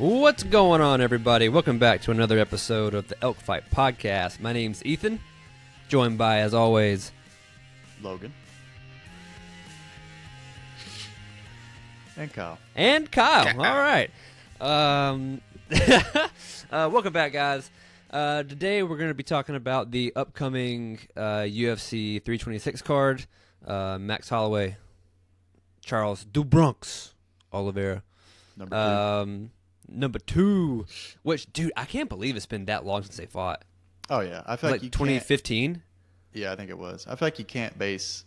What's going on, everybody? Welcome back to another episode of the Elk Fight Podcast. My name's Ethan, joined by, as always, Logan and Kyle. And Kyle. All right. Welcome back, guys. Today we're going to be talking about the upcoming UFC 326 card. Max Holloway, Charles Do Bronx, Oliveira. Number two, which, dude, I can't believe it's been that long since they fought. Oh, yeah. I feel like you 2015? Yeah, I think it was. I feel like you can't base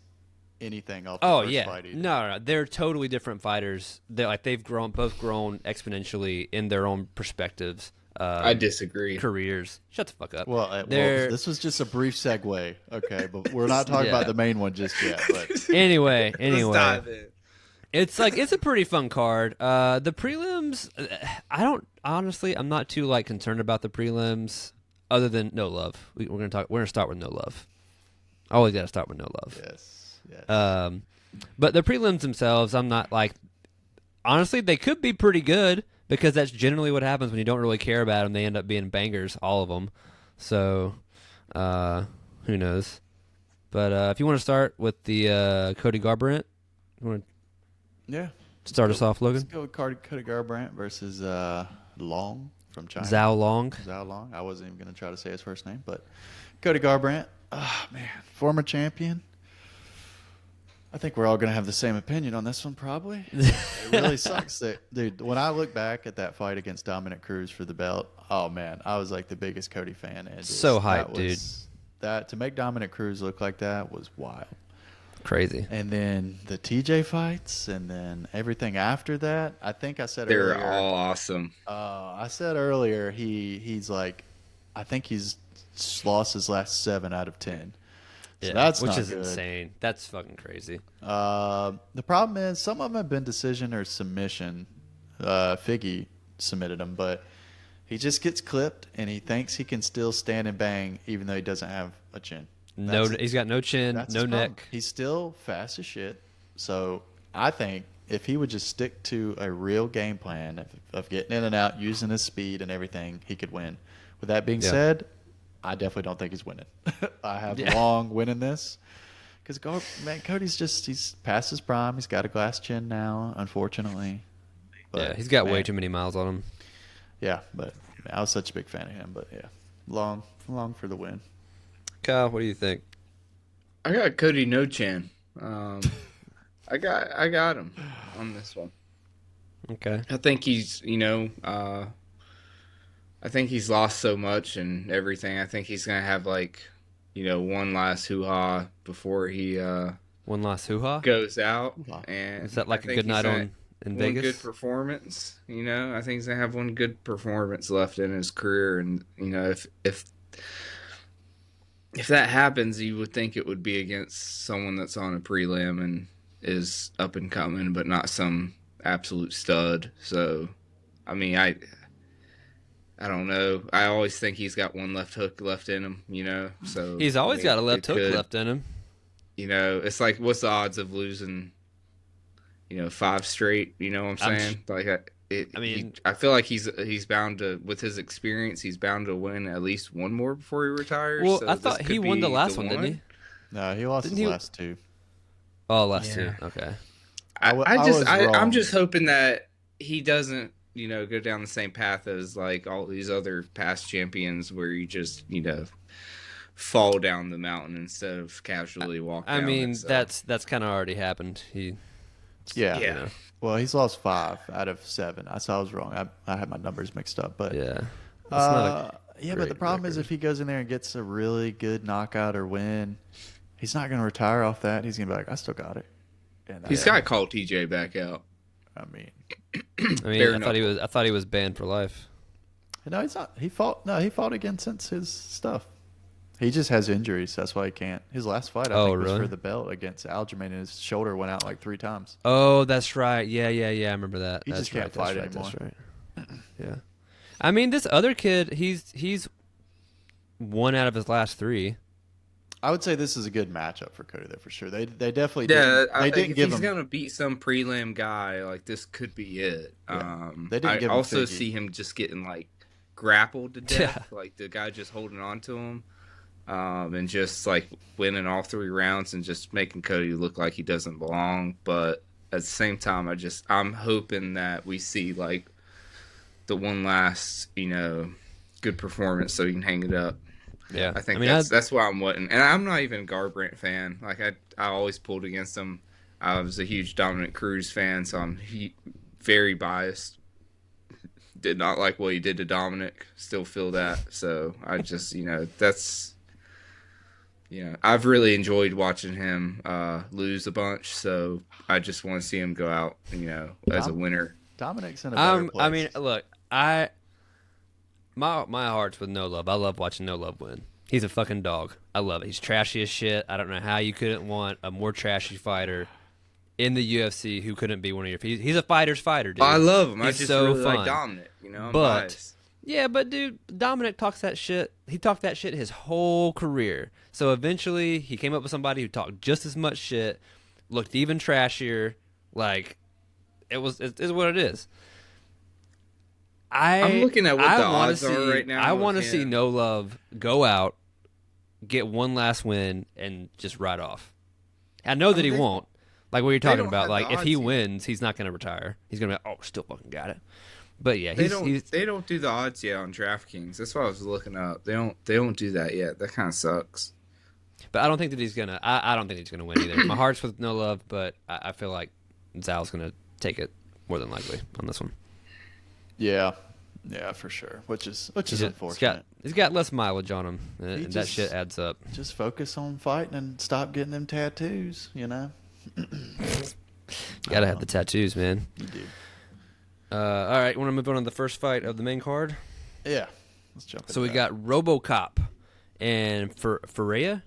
anything off the first fight either. No. They're totally different fighters. They've both grown exponentially in their own perspectives. I disagree. Careers. Shut the fuck up. Well, this was just a brief segue, okay? But we're not talking about the main one just yet. But Anyway. Let's dive in. It's a pretty fun card. The prelims, I'm not too concerned about the prelims, other than no love. We're gonna start with no love. Always gotta start with no love. Yes. But the prelims themselves, I'm not honestly, they could be pretty good because that's generally what happens when you don't really care about them. They end up being bangers, all of them. So, who knows? But if you want to start with the Cody Garbrandt, you want to start us off, Logan? Let's go with Cody Garbrandt versus Long from China. Zhao Long. I wasn't even going to try to say his first name, but Cody Garbrandt, former champion. I think we're all going to have the same opinion on this one, probably. It really sucks dude, when I look back at that fight against Dominic Cruz for the belt, oh, man, I was like the biggest Cody fan. And so hyped, dude. To make Dominic Cruz look like that was wild. Crazy. And then the TJ fights, and then everything after that. I think I said earlier. They're all awesome. I said earlier he's I think he's lost his last 7 out of 10. So that's which not is good. Insane. That's fucking crazy. The problem is some of them have been decision or submission. Figgy submitted them, but he just gets clipped, and he thinks he can still stand and bang even though he doesn't have a chin. He's got no chin, no neck. He's still fast as shit. So I think if he would just stick to a real game plan of getting in and out, using his speed and everything, he could win. With that being said, I definitely don't think he's winning. I have Long winning this. Because, Cody's he's past his prime. He's got a glass chin now, unfortunately. But, he's got way too many miles on him. Yeah, but I was such a big fan of him. But, Long for the win. Kyle, what do you think? I got Cody No Chan. I got him on this one. Okay. I think he's, I think he's lost so much and everything. I think he's gonna have one last hoo-ha before he one last hoo-ha goes out. And is that a good night in Vegas? One good performance. I think he's gonna have one good performance left in his career, and if that happens, you would think it would be against someone that's on a prelim and is up and coming, but not some absolute stud. So, I mean, I don't know. I always think he's got one left hook left in him, So he's always got a left hook left in him. It's like, what's the odds of losing, 5 straight? You know what I'm saying? I feel like he's bound to, with his experience, he's bound to win at least one more before he retires. Well, so I thought he won the last one, didn't he? No, he lost his last 2. Oh, last 2. Okay. I'm just hoping that he doesn't, go down the same path as all these other past champions where you just, fall down the mountain instead of casually walk down. I mean, that's kind of already happened. Yeah. Well, he's lost 5 out of 7. I was wrong. I had my numbers mixed up, but but the problem is if he goes in there and gets a really good knockout or win, he's not going to retire off that. He's going to be like, I still got it. And he's got to call TJ back out. I mean, I thought he was banned for life. No, he's not. He fought again since his stuff. He just has injuries. That's why he can't. His last fight, I think, was for the belt against Aljamain, and his shoulder went out 3 times. Oh, that's right. Yeah. I remember that. He just can't fight anymore. That's right. Yeah. I mean, this other kid, he's 1 out of his last 3. I would say this is a good matchup for Cody, though, for sure. They definitely Yeah, didn't. I They think didn't if give he's him. gonna beat some prelim guy, like this could be it. Yeah, they didn't I give him also Figgy. see him just getting like grappled to Yeah. death, like the guy just holding on to him, and just like winning all 3 rounds and just making Cody look like he doesn't belong. But at the same time, I'm hoping that we see like the one last, good performance so he can hang it up. Yeah. I think I mean, that's why I'm wanting. And I'm not even a Garbrandt fan. Like I always pulled against him. I was a huge Dominic Cruz fan, so I'm very biased. Did not like what he did to Dominic. Still feel that. So I just, that's, I've really enjoyed watching him lose a bunch. So I just want to see him go out, as a winner. Dominic's in a better place. I mean, look, my heart's with No Love. I love watching No Love win. He's a fucking dog. I love it. He's trashy as shit. I don't know how you couldn't want a more trashy fighter in the UFC who couldn't be one of your. He's a fighter's fighter, dude. I love him. He's I just so really fun. like Dominic. I'm But biased. yeah, but dude, Dominic talks that shit. He talked that shit his whole career. So eventually, he came up with somebody who talked just as much shit, looked even trashier. Like it's what it is. I'm looking at what the odds are right now. I want to with see him. No Love go out, get one last win, and just ride off. I know that he won't. Like what you're talking don't about. have Like the if he odds yet. wins, he's not going to retire. He's going to be like, oh, still fucking got it. But yeah, They he's don't do the odds yet on DraftKings. That's what I was looking up. They don't do that yet. That kind of sucks. But I don't think that he's gonna. I don't think he's gonna win either. My heart's with No Love, but I feel like Zal's gonna take it more than likely on this one. Yeah, for sure. Which is unfortunate. He's got less mileage on him, and that just- shit adds up. Just focus on fighting and stop getting them tattoos. You gotta have the tattoos, man. You do. All right, want to move on to the first fight of the main card? Yeah. Let's jump. So we into that. got RoboCop and Ferreira.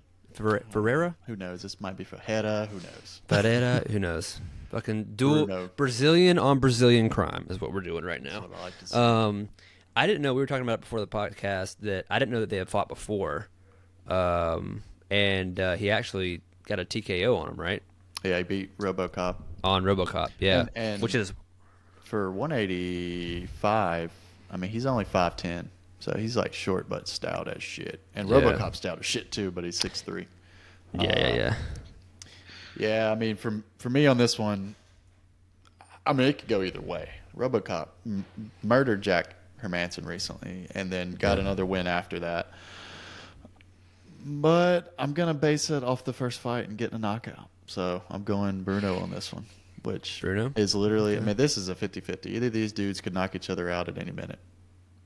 Who knows? This might be Ferreira. Who knows? Ferreira. Who knows? Fucking dual Bruno. Brazilian on Brazilian crime is what we're doing right now. That's what I like to see. I didn't know, we were talking about it before the podcast, that I didn't know that they had fought before. And he actually got a TKO on him, right? Yeah, he beat RoboCop. On RoboCop, yeah. And which is for 185. I mean, he's only 5'10", so he's like short but stout as shit. And Yeah. RoboCop's stout as shit too, but he's 6'3". yeah. Yeah, I mean, for me on this one, I mean, it could go either way. RoboCop murdered Jack Hermanson recently, and then got another win after that. But I'm gonna base it off the first fight and getting a knockout. So I'm going Bruno on this one, which Bruno? is literally. I mean, this is a 50-50. Either of these dudes could knock each other out at any minute.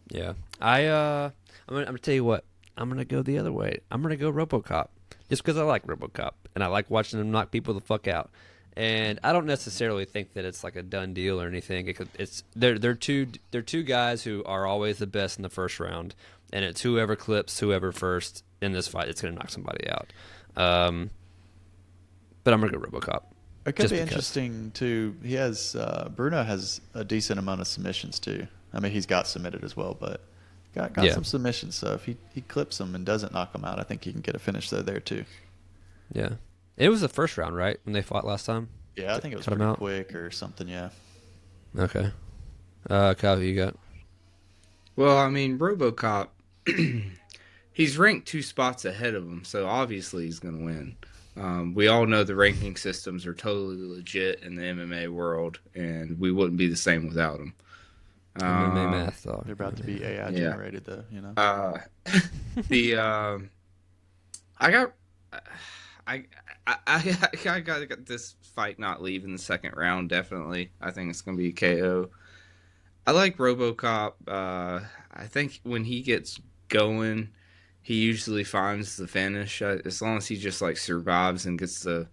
Yeah. I'm gonna tell you what. I'm gonna go the other way. I'm gonna go RoboCop just because I like RoboCop and I like watching him knock people the fuck out. And I don't necessarily think that it's like a done deal or anything. They're two guys who are always the best in the first round, and it's whoever clips whoever first in this fight. It's gonna knock somebody out. But I'm gonna go RoboCop. It could Just be because. interesting too. He has Bruno has a decent amount of submissions too. I mean, he's got submitted as well, but got Yeah. some submissions. So if he clips him and doesn't knock him out, I think he can get a finish there too. Yeah. It was the first round, right, when they fought last time? Yeah, I think it was Cut him pretty out? quick or something. Yeah. Okay. Kyle, who you got? Well, I mean, RoboCop, he's ranked 2 spots ahead of him, so obviously he's going to win. We all know the ranking systems are totally legit in the MMA world, and we wouldn't be the same without them. MMA math, dog. They're about to be AI Yeah. generated though. I got this fight not leaving the second round. Definitely, I think it's gonna be a KO. I like RoboCop. I think when he gets going, he usually finds the finish. As long as he just like survives and gets the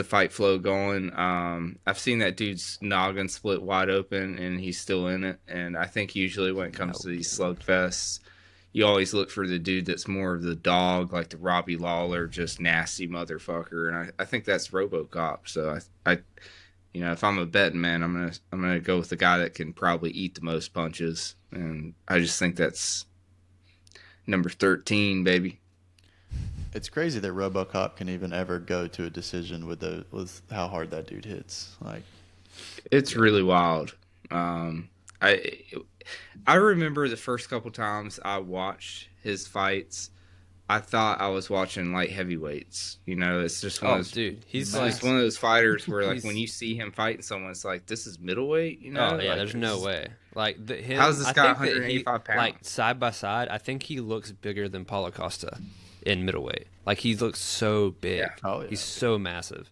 fight flow going. I've seen that dude's noggin split wide open, and he's still in it. And I think usually when it comes to these slugfests, you always look for the dude that's more of the dog, like the Robbie Lawler, just nasty motherfucker. And I think that's RoboCop. So I if I'm a betting man, I'm gonna go with the guy that can probably eat the most punches. And I just think that's number 13, baby. It's crazy that RoboCop can even ever go to a decision with how hard that dude hits. Like, It's really wild. I I remember the first couple times I watched his fights, I thought I was watching light heavyweights. You know, it's just one of Oh, those. dude, he's It's like just one of those fighters where, like, when he's. you see him fighting someone, it's like, this is middleweight. You Oh know, yeah, like, there's no way. Like how's him, this I guy think that he 185 like pounds? side by side. I think he looks bigger than Paulo Costa in middleweight. Like he looks so big. Yeah. oh yeah, He's so massive.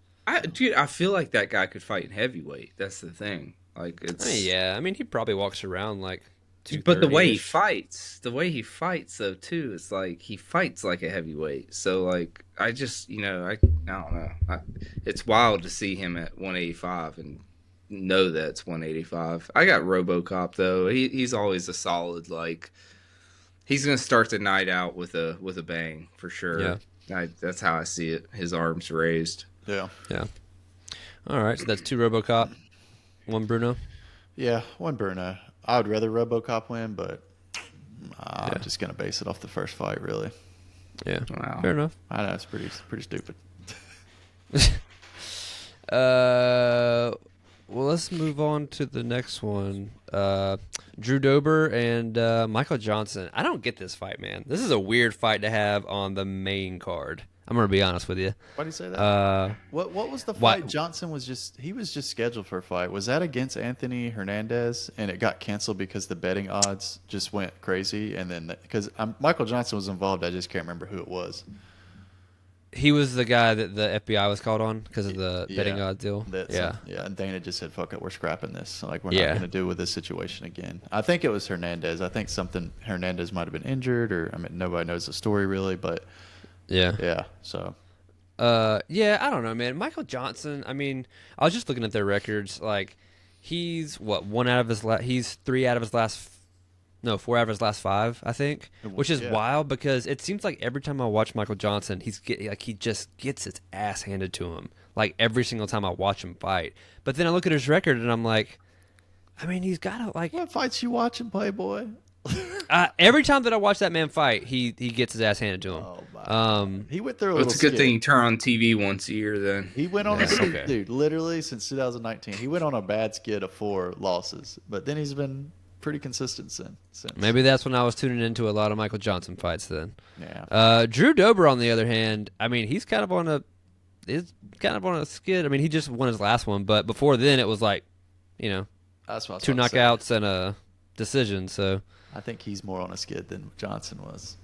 Dude, I feel like that guy could fight in heavyweight. That's the thing. Like, I mean, yeah, I mean he probably walks around like but the way he 230-ish. fights though too, it's like he fights like a heavyweight. So like, I just, I don't know. It's wild to see him at 185 and know that it's 185. I got RoboCop though. He's always a solid, like, he's gonna start the night out with a bang for sure. Yeah. That's how I see it. His arms raised. yeah, Yeah. All right, so that's 2 RoboCop, 1 Bruno. yeah. One Bruno. I would rather RoboCop win, but Yeah. I'm just gonna base it off the first fight. Really, Yeah. Wow. Fair enough. I know it's pretty stupid. Well, let's move on to the next one. Drew Dober and Michael Johnson. I don't get this fight, man. This is a weird fight to have on the main card. I'm gonna be honest with you. Why do you say that? What was the why- fight? Johnson was just scheduled for a fight. Was that against Anthony Hernandez, and it got canceled because the betting odds just went crazy? And then because Michael Johnson was involved, I just can't remember who it was. He was the guy that the FBI was called on because of the betting odds deal. Yeah. And Dana just said, "Fuck it, we're scrapping this. Like we're Yeah. not going to deal with this situation again." I think it was Hernandez. I think Hernandez might have been injured, or I mean, nobody knows the story really, but Yeah. yeah. So Yeah, I don't know, man. Michael Johnson, I mean, I was just looking at their records. Like, he's, he's 3 out of his last, no, 4 out of his last 5, I think, which is Yeah. wild because it seems like every time I watch Michael Johnson, he just gets his ass handed to him. Like, every single time I watch him fight. But then I look at his record and I'm like, I mean, he's got to, like, what fights you watching, Playboy? every time that I watch that man fight, he gets his ass handed to him. Oh my! He went through a Well, little. it's a good skid. thing you turn on TV once a year then. He went on Yeah, a skid, okay. dude. Literally since 2019, he went on a bad skid of 4 losses, but then he's been pretty consistent since. Maybe that's when I was tuning into a lot of Michael Johnson fights then. Yeah. Drew Dober, on the other hand, I mean, he's kind of on a skid. I mean, he just won his last one, but before then it was like, That's what I was 2 about to say. knockouts and a decision. So I think he's more on a skid than Johnson was.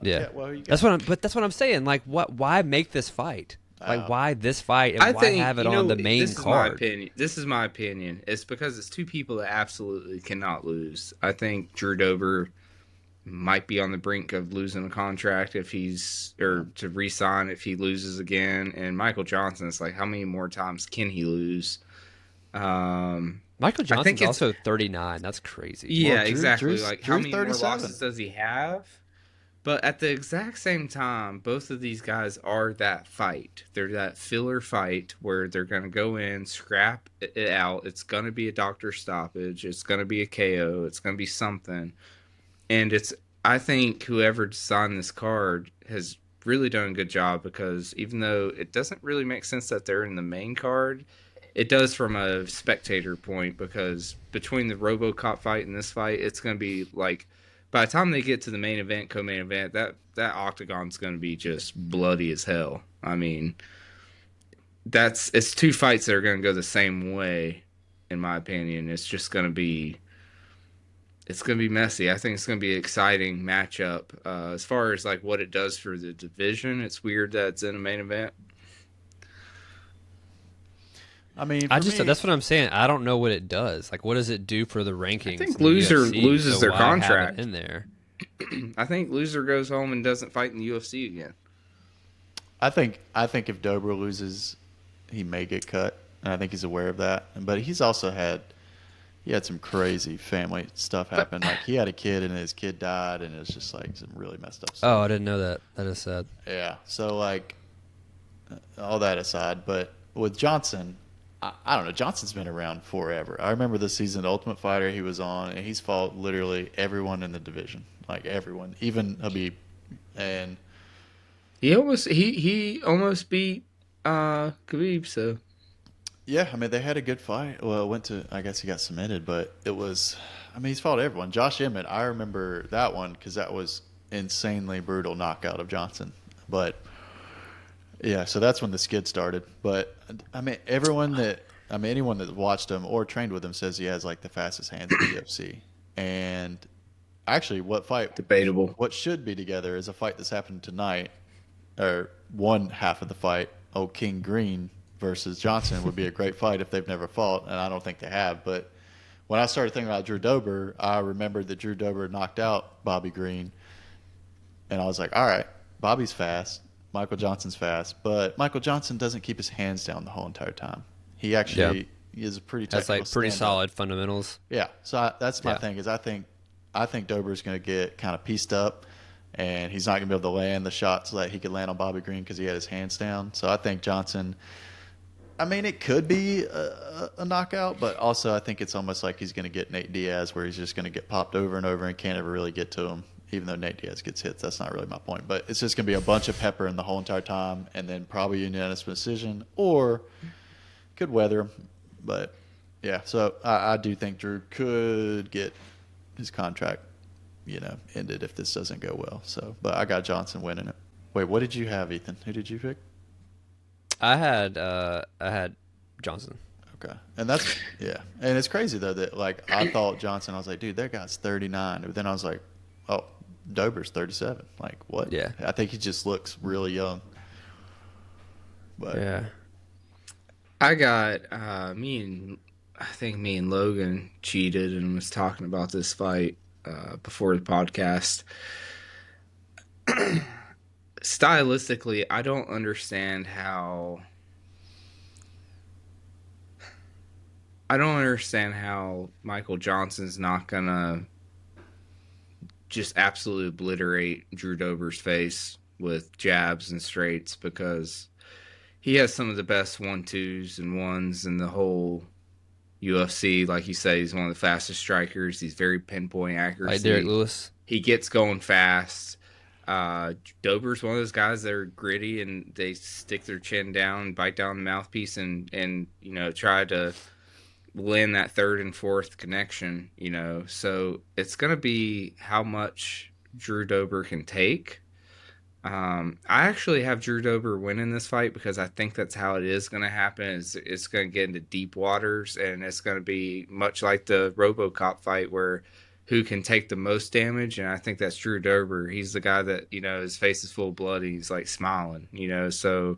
yeah, well, who you got? that's what I'm saying. Like, why make this fight? Like, why this fight and I why think have it on the main this card? This is my opinion. It's because it's 2 people that absolutely cannot lose. I think Drew Dober might be on the brink of losing a contract to re-sign if he loses again. And Michael Johnson, it's like, how many more times can he lose? Michael Johnson's also 39. That's crazy. Yeah, Well, exactly. Drew's Like, how many more 37. losses does he have? But at the exact same time, both of these guys are that fight. They're that filler fight where they're going to go in, scrap it out. It's going to be a doctor stoppage. It's going to be a KO. It's going to be something. And I think whoever designed this card has really done a good job, because even though it doesn't really make sense that they're in the main card, it does from a spectator point, because between the RoboCop fight and this fight, it's going to be like, by the time they get to the main event, co-main event, that octagon's going to be just bloody as hell. I mean, it's 2 fights that are going to go the same way, in my opinion. It's just going to be, messy. I think it's going to be an exciting matchup. As far as like what it does for the division, it's weird that it's in a main event. I mean, That's what I'm saying. I don't know what it does. Like, what does it do for the rankings? I think in the loser UFC? loses So their why have it contract in there. I think loser goes home and doesn't fight in the UFC again. I think if Dober loses, he may get cut, and I think he's aware of that. But he's also had some crazy family stuff happen. Like, he had a kid and his kid died, and it's just like some really messed up stuff. Oh, I didn't know that. That is sad. Yeah. So, like, all that aside, but with Johnson, I don't know. Johnson's been around forever. I remember the season Ultimate Fighter he was on, and he's fought literally everyone in the division. Like, everyone. Even Habib. And He almost beat Khabib. So Yeah, I mean they had a good fight. Well, it went to I guess he got submitted, but it was. I mean he's fought everyone. Josh Emmett, I remember that one because that was insanely brutal knockout of Johnson. But yeah, so that's when the skid started. But I mean anyone that watched him or trained with him says he has like the fastest hands in the UFC. And actually, debatable. what should be together is a fight that's happening tonight, or one half of the fight. Oh, King Green versus Johnson would be a great fight if they've never fought, and I don't think they have. But when I started thinking about Drew Dober, I remembered that Drew Dober knocked out Bobby Green, and I was like, all right, Bobby's fast, Michael Johnson's fast, but Michael Johnson doesn't keep his hands down the whole entire time. He actually is a pretty That's technical like pretty stand-up. solid fundamentals. Yeah, so that's my thing. Is I think Dober's going to get kind of pieced up, and he's not going to be able to land the shots that he could land on Bobby Green because he had his hands down. So I think Johnson. I mean, it could be a knockout, but also I think it's almost like he's going to get Nate Diaz, where he's just going to get popped over and over and can't ever really get to him. Even though Nate Diaz gets hits, that's not really my point. But it's just going to be a bunch of pepper in the whole entire time, and then probably a unanimous decision, or could weather him. But yeah, so I do think Drew could get his contract, ended if this doesn't go well. So, but I got Johnson winning it. Wait, what did you have, Ethan? Who did you pick? I had Johnson. Okay, and that's and it's crazy though that like I thought Johnson. I was like, dude, that guy's 39, but then I was like, oh, Dober's 37. Like what? Yeah. I think he just looks really young. But Yeah. I got I think me and Logan cheated and was talking about this fight before the podcast. Stylistically, I don't understand how Michael Johnson's not gonna just absolutely obliterate Drew Dober's face with jabs and straights, because he has some of the best 1-2s and ones in the whole UFC. Like you say, he's one of the fastest strikers. He's very pinpoint accuracy. Like Derek Lewis. He gets going fast. Dober's one of those guys that are gritty and they stick their chin down, bite down the mouthpiece, and try to win that third and fourth connection. So it's gonna be how much Drew Dober can take. I actually have Drew Dober winning this fight because I think that's how it is going to happen. It's going to get into deep waters, and it's going to be much like the RoboCop fight where who can take the most damage, and I think that's Drew Dober. He's the guy that, his face is full of blood and he's like smiling, so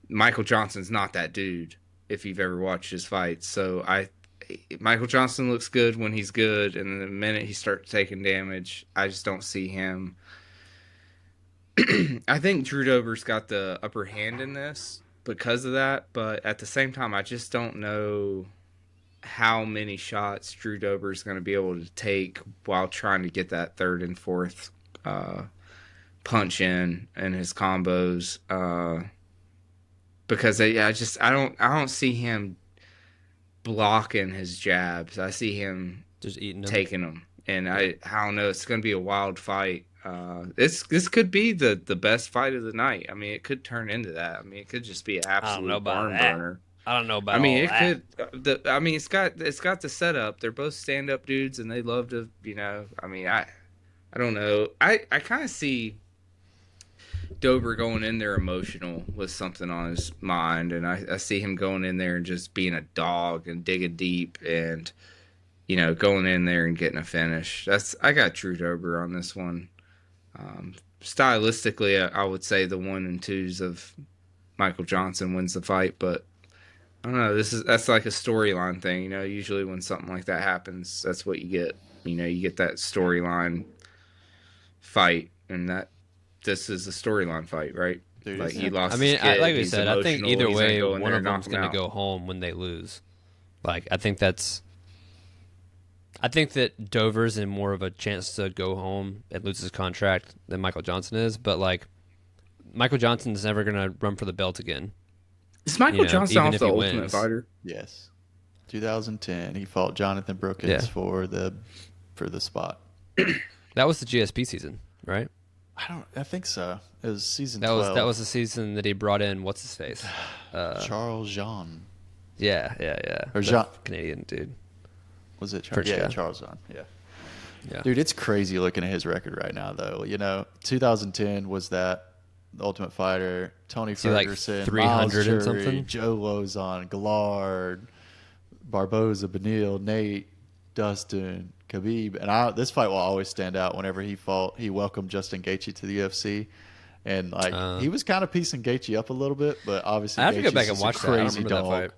Michael Johnson's not that dude if you've ever watched his fights. So Michael Johnson looks good when he's good, and the minute he starts taking damage, I just don't see him. I think Drew Dober's got the upper hand in this because of that, but at the same time, I just don't know how many shots Drew Dober's going to be able to take while trying to get that third and fourth punch in his combos. Because I don't see him blocking his jabs. I see him just eating them, taking them, and I don't know. It's going to be a wild fight. This could be the best fight of the night. I mean, it could turn into that. I mean, it could just be an absolute barn burner. I don't know about. I mean, all it that. could. I mean, it's got the setup. They're both stand up dudes, and they love to. I mean, I don't know. I kind of see Dober going in there emotional with something on his mind, and I see him going in there and just being a dog and digging deep and going in there and getting a finish. I got Drew Dober on this one. Stylistically, I would say the 1 and 2s of Michael Johnson wins the fight, but I don't know. That's like a storyline thing, Usually when something like that happens, that's what you get. You get that storyline fight, and this is a storyline fight, right? Dude, like he lost. I mean, his kid, like we he's said, I think either he's way, gonna go in one there of and them's knock him going to out. go home when they lose. Like, I think that Dover's in more of a chance to go home and lose his contract than Michael Johnson is, but like Michael Johnson's never going to run for the belt again. Is Michael Johnson even off if the he Ultimate wins. Fighter? Yes, 2010. He fought Jonathan Brookins for the spot. That was the GSP season, right? I think so. It was season That 12. was the season that he brought in what's his face? Charles Jean. Yeah. Or The Jean. Canadian dude. Was it French yeah, guy. Charles Jean. Yeah. Yeah. Dude, it's crazy looking at his record right now, though. 2010 was that The Ultimate Fighter, Tony he like Ferguson, 300 Miles and Jury, something? Joe Lozon, Gallard, Barboza, Benil, Nate, Dustin, Khabib. And this fight will always stand out whenever he fought. He welcomed Justin Gaethje to the UFC. And, he was kind of piecing Gaethje up a little bit, but obviously I have to go Gaethje's back and just a watch that. I don't crazy remember that dog. fight.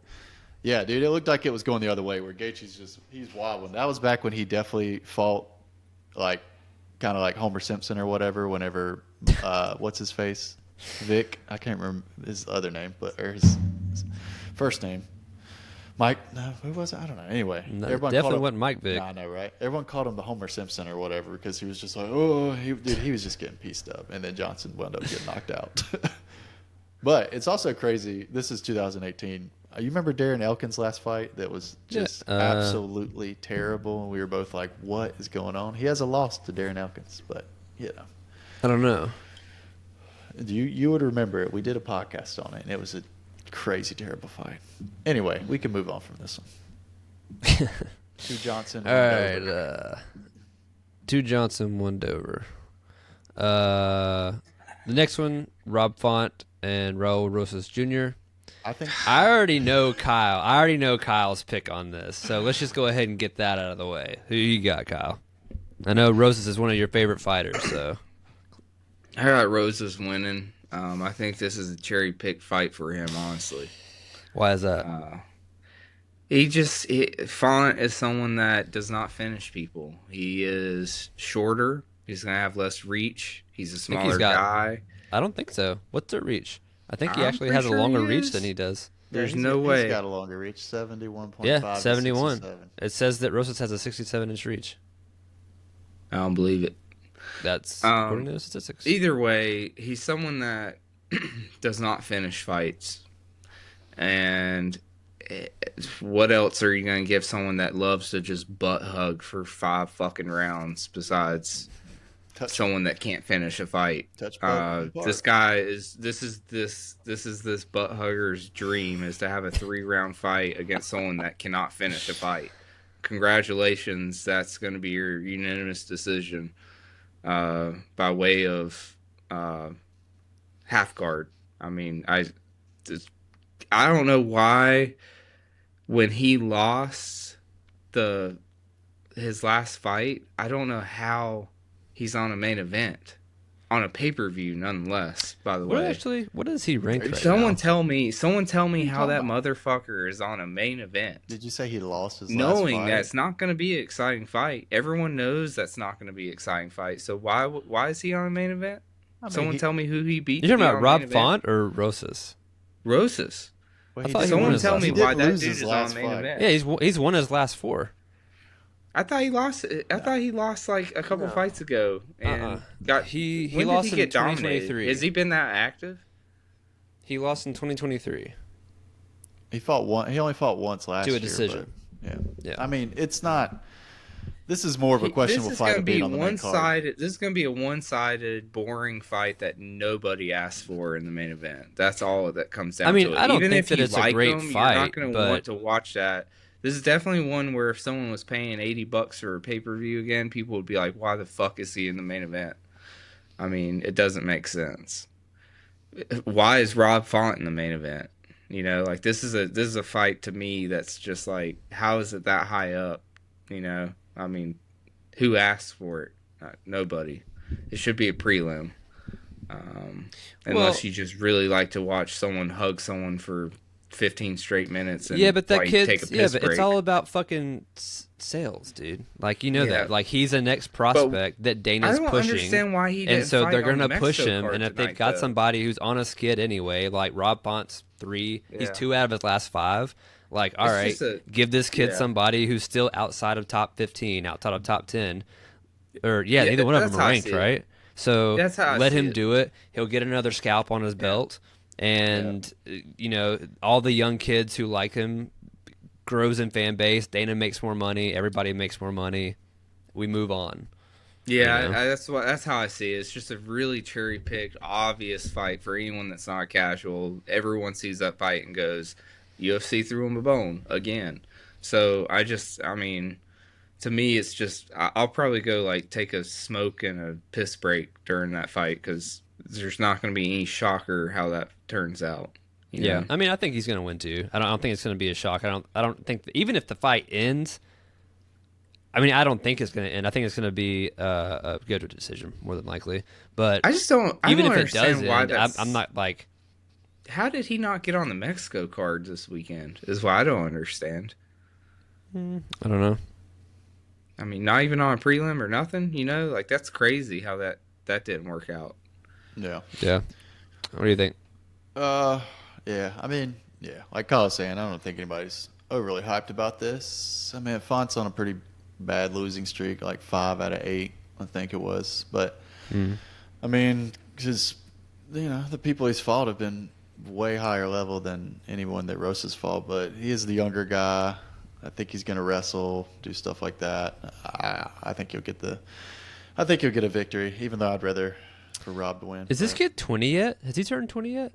Yeah, dude, it looked like it was going the other way, where Gaethje's he's wobbling. That was back when he definitely fought, kind of like Homer Simpson or whatever, whenever, what's his face? Vic, I can't remember his other name, or his first name. Mike, no, who was it? I don't know. Anyway, No, everyone definitely called him, wasn't Mike Vick. Nah, I know, right? Everyone called him the Homer Simpson or whatever because he was just like, he was just getting pieced up, and then Johnson wound up getting knocked out. But it's also crazy. This is 2018. You remember Darren Elkin's last fight that was just absolutely terrible, and we were both like, "What is going on?" He has a loss to Darren Elkins, but I don't know. you would remember it. We did a podcast on it, and it was a crazy, terrible fight. Anyway, we can move on from this one. Two Johnson. All one right. Dover. Two Johnson, one Dover. The next one, Rob Font and Raul Rosas Jr. I already know Kyle. I already know Kyle's pick on this. So let's just go ahead and get that out of the way. Who you got, Kyle? I know Rosas is one of your favorite fighters, so. I got Rosas winning. I think this is a cherry pick fight for him, honestly. Why is that? Font is someone that does not finish people. He is shorter. He's going to have less reach. He's a smaller guy. I don't think so. What's their reach? I think he I'm actually pretty has a sure longer he reach is. than he does. There's no way. He's got a longer reach, 71.5 Yeah, to 71. 67. It says that Rosas has a 67-inch reach. I don't believe it. That's according to the statistics. Either way, he's someone that does not finish fights. And what else are you going to give someone that loves to just butt hug for 5 fucking rounds besides someone that can't finish a fight? This guy is this butt hugger's dream is to have a 3-round fight against someone that cannot finish a fight. Congratulations, that's going to be your unanimous decision by way of half guard. I mean, I don't know why when he lost his last fight, I don't know how he's on a main event. On a pay-per-view, nonetheless, by the way. Actually, what is he ranked right Someone now? tell me how that motherfucker is on a main event. Did you say he lost his last Knowing fight? that's not going to be an exciting fight. Everyone knows that's not going to be an exciting fight. So why is he on a main event? Someone tell me who he beat. You're talking about Rob Font or Rosas? Rosas. Well, Someone tell me why that dude is on a main fight. event. Yeah, he's won his last 4. I thought he lost. I thought he lost like a couple fights ago, and he when lost did he in get dominated? 2023. Has he been that active? He lost in 2023. He fought one. He only fought once last year. To a decision. Yeah. I mean, it's not. This is more of a questionable fight of being on the main card. This is going to be a one-sided, boring fight that nobody asked for in the main event. That's all that comes down to it. I don't Even think if that you it's like a great him, fight. You're not going to want to watch that. This is definitely one where if someone was paying $80 for a pay-per-view again, people would be like, "Why the fuck is he in the main event?" I mean, it doesn't make sense. Why is Rob Font in the main event? You know, like this is a fight to me that's just like, how is it that high up? You know, I mean, who asked for it? Nobody. It should be a prelim. Unless you just really like to watch someone hug someone for 15 straight minutes and but that kid, take a piss break. it's all about fucking sales, dude. Like, that. Like, he's a next But prospect that Dana's I don't pushing. understand why he didn't and so fight they're on going the to push Mexico him. card And if tonight, they've got though. somebody who's on a skid anyway, like Rob Font's 3, he's 2 out of his last 5. Like, all right, give this kid somebody who's still outside of top 15, outside of top 10. Or, neither one of them are ranked, right? So let him do it. He'll get another scalp on his belt. And, all the young kids who like him grows in fan base. Dana makes more money. Everybody makes more money. We move on. Yeah, You know? that's how I see it. It's just a really cherry picked, obvious fight for anyone that's not casual. Everyone sees that fight and goes, UFC threw him a bone again. So I mean, to me, it's just I'll probably go like take a smoke and a piss break during that fight because there's not going to be any shocker how that turns out. You Yeah, know, I mean, I think he's going to win too. I don't think it's going to be a shock. I don't think even if the fight ends, I mean, I don't think it's going to end. I think it's going to be a good decision more than likely. But I even don't if it does understand why end, I'm that's. not like How did he not get on the Mexico cards this weekend? Is what I don't understand. I don't know. I mean, not even on a prelim or nothing. You know, like that's crazy how that didn't work out. Yeah. Yeah. What do you think? Uh, yeah. I mean, yeah. Like Kyle was saying, I don't think anybody's overly hyped about this. I mean, Font's on a pretty bad losing streak, like 5 out of 8, I think it was. But Mm. I mean, because the people he's fought have been way higher level than anyone that Rosa's fought. But he is the younger guy. I think he's going to wrestle, do stuff like that. I think I think he'll get a victory, even though I'd rather for Rob to win. Is this But kid 20 yet? Has he turned 20 yet?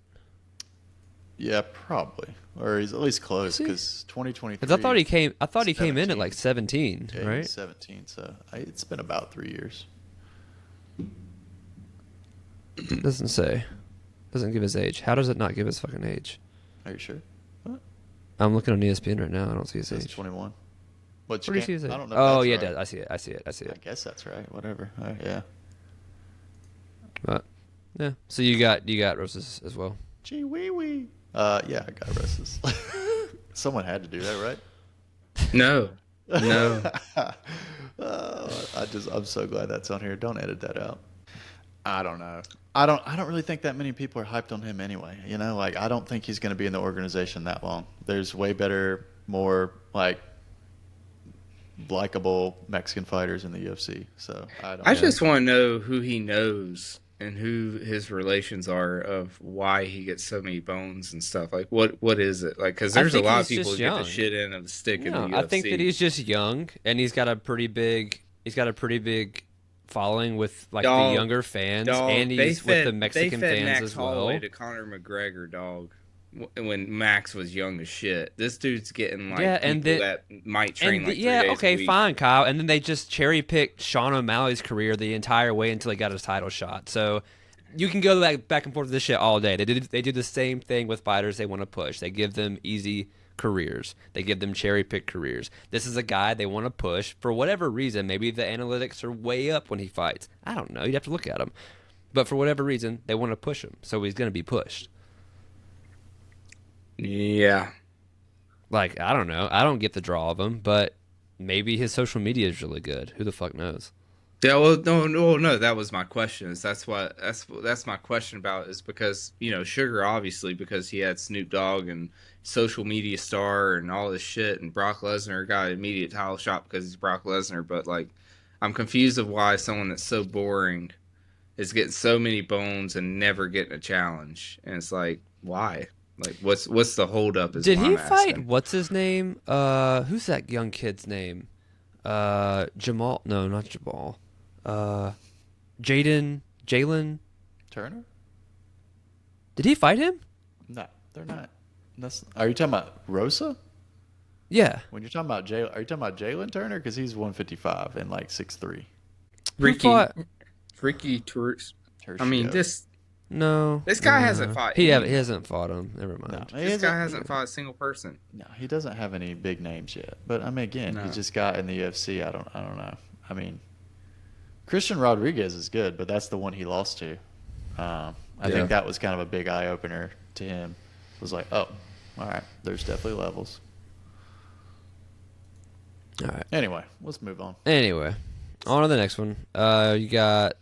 yeah, probably, or he's at least close Is he? because 2023. Because I thought he came in at 17. like 17, Yeah, right? he's 17, so it's been about 3 years. Doesn't say. Doesn't give his age. How does it not give his fucking age? Are you sure? What? I'm looking on ESPN right now. I don't see his It says age. 21. What Where do you see his age? I don't know. If Oh that's yeah, right. it does. I see it. I see it. I see I it. guess that's right. Whatever. Yeah. But yeah. So you got Roses as well. Gee wee wee. Yeah, I got Russ's. Someone had to do that, right? No, no. I'm so glad that's on here. Don't edit that out. I don't know. I don't really think that many people are hyped on him anyway. Like I don't think he's going to be in the organization that long. There's way better, more like likable Mexican fighters in the UFC. So I don't I know. just want to know who he knows and who his relations are of why he gets so many bones and stuff. Like what is it? Like cuz I there's a think lot of he's people just who get the young. shit end of the stick in the No, UFC. I think that he's just young and he's got a pretty big following with like the Dog, younger fans dog, and he's with the Mexican they fed fans Max as well. Holloway to Conor McGregor, dog. When Max was young as shit, this dude's getting like people that might train like 3 days okay, a week. fine, Kyle. And then they just cherry picked Sean O'Malley's career the entire way until he got his title shot. So you can go back and forth with this shit all day. They do the same thing with fighters they want to push. They give them easy careers. They give them cherry picked careers. This is a guy they want to push for whatever reason. Maybe the analytics are way up when he fights. I don't know. You'd have to look at him. But for whatever reason, they want to push him. So he's going to be pushed. Yeah. Like, I don't know. I don't get the draw of him, but maybe his social media is really good. Who the fuck knows? Yeah, well, no. That was my question. That's my question about is because Sugar obviously because he had Snoop Dogg and social media star and all this shit, and Brock Lesnar got an immediate title shot because he's Brock Lesnar. But like, I'm confused of why someone that's so boring is getting so many bones and never getting a challenge, and it's like why? Like, what's the holdup? Is Did what he I'm fight? asking. What's his name? Who's that young kid's name? Jamal? No, not Jamal. Jalen. Turner? Did he fight him? No, they're not. Are you talking about Rosa? Yeah. When you're talking about Jalen, are you talking about Jalen Turner? Because he's 155 and like 6'3". Who fought? Ricky Tours. I Tercio. mean, No. this guy hasn't fought. He anyone. hasn't fought him. Never No, mind. This guy hasn't fought a single person. No, he doesn't have any big names yet. But I mean, again, No. he just got in the UFC. I don't know. I mean, Christian Rodriguez is good, but that's the one he lost to. I think that was kind of a big eye opener to him. It was like, oh, all right, there's definitely levels. All right. Anyway, let's move on. Anyway, on to the next one. You got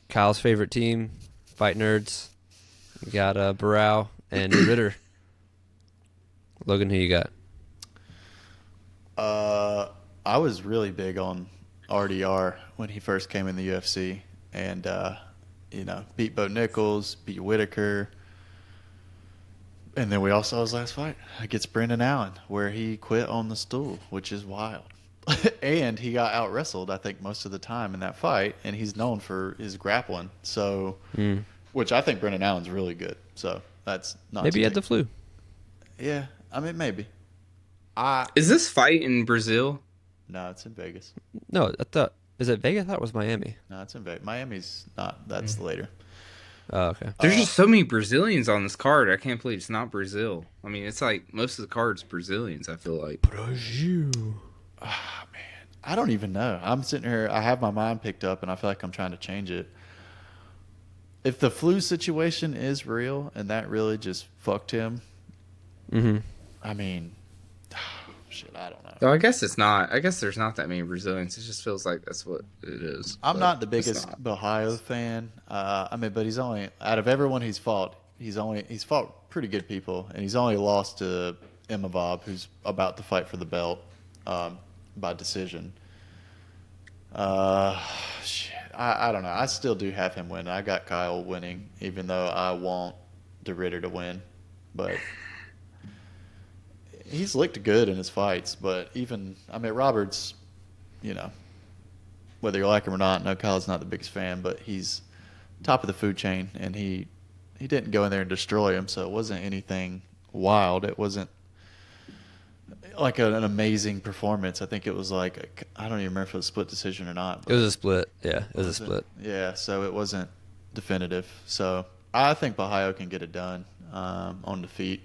Kyle's favorite team, Fight Nerds. You got Barrow and Ritter. Logan, who you got? I was really big on RDR when he first came in the UFC, and beat Bo Nichols, beat Whitaker, and then we all saw his last fight against Brendan Allen, where he quit on the stool, which is wild. and he got out wrestled, I think, most of the time in that fight, and he's known for his grappling. So, which I think Brendan Allen's really good. So that's not Maybe to he had take. the flu. Yeah, I mean maybe. Is this fight in Brazil? No, it's in Vegas. No, I thought is it Vegas? I thought it was Miami. No, it's in Vegas. Miami's not. That's later. Oh, okay. There's just so many Brazilians on this card. I can't believe it's not Brazil. I mean, it's like most of the cards Brazilians, I feel like. Brazil. Ah, man, I don't even know. I'm sitting here. I have my mind picked up, and I feel like I'm trying to change it. If the flu situation is real, and that really just fucked him, I mean, shit, I don't know. So I guess it's not. I guess there's not that many Brazilians. It just feels like that's what it is. I'm but not the it's biggest not. Bahio fan. I mean, but he's only out of everyone he's fought. He's fought pretty good people, and he's only lost to Imavov, who's about to fight for the belt by decision. Shit, I don't know. I still do have him win. I got Kyle winning, even though I want De Ritter to win, but. He's looked good in his fights, but Roberts, whether you like him or not, no, Kyle's not the biggest fan, but he's top of the food chain, and he didn't go in there and destroy him, so it wasn't anything wild. It wasn't like an amazing performance. I think it was like, I don't even remember if it was a split decision or not. It was a split. Yeah, it was a split. Yeah, so it wasn't definitive. So I think Bahio can get it done on defeat.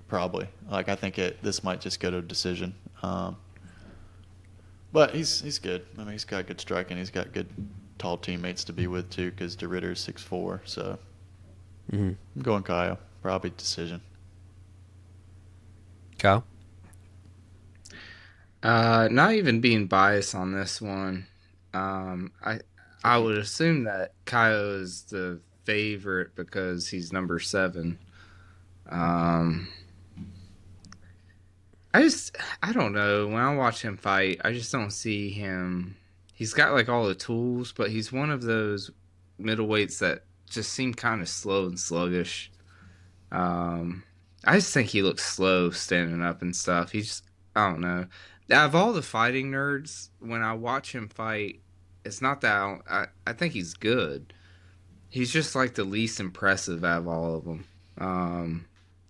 Probably. Like, I think this might just go to a decision. But he's good. I mean, he's got good striking. He's got good tall teammates to be with, too, because De Ritter's 6'4". So I'm going Kyle. Probably decision. Kyle? Not even being biased on this one. I would assume that Kyle is the favorite because he's number 7. I don't know. When I watch him fight, I just don't see him. He's got like all the tools, but he's one of those middleweights that just seem kind of slow and sluggish. I just think he looks slow standing up and stuff. I don't know. Out of all the fighting nerds, when I watch him fight, it's not that I think he's good. He's just like the least impressive out of all of them.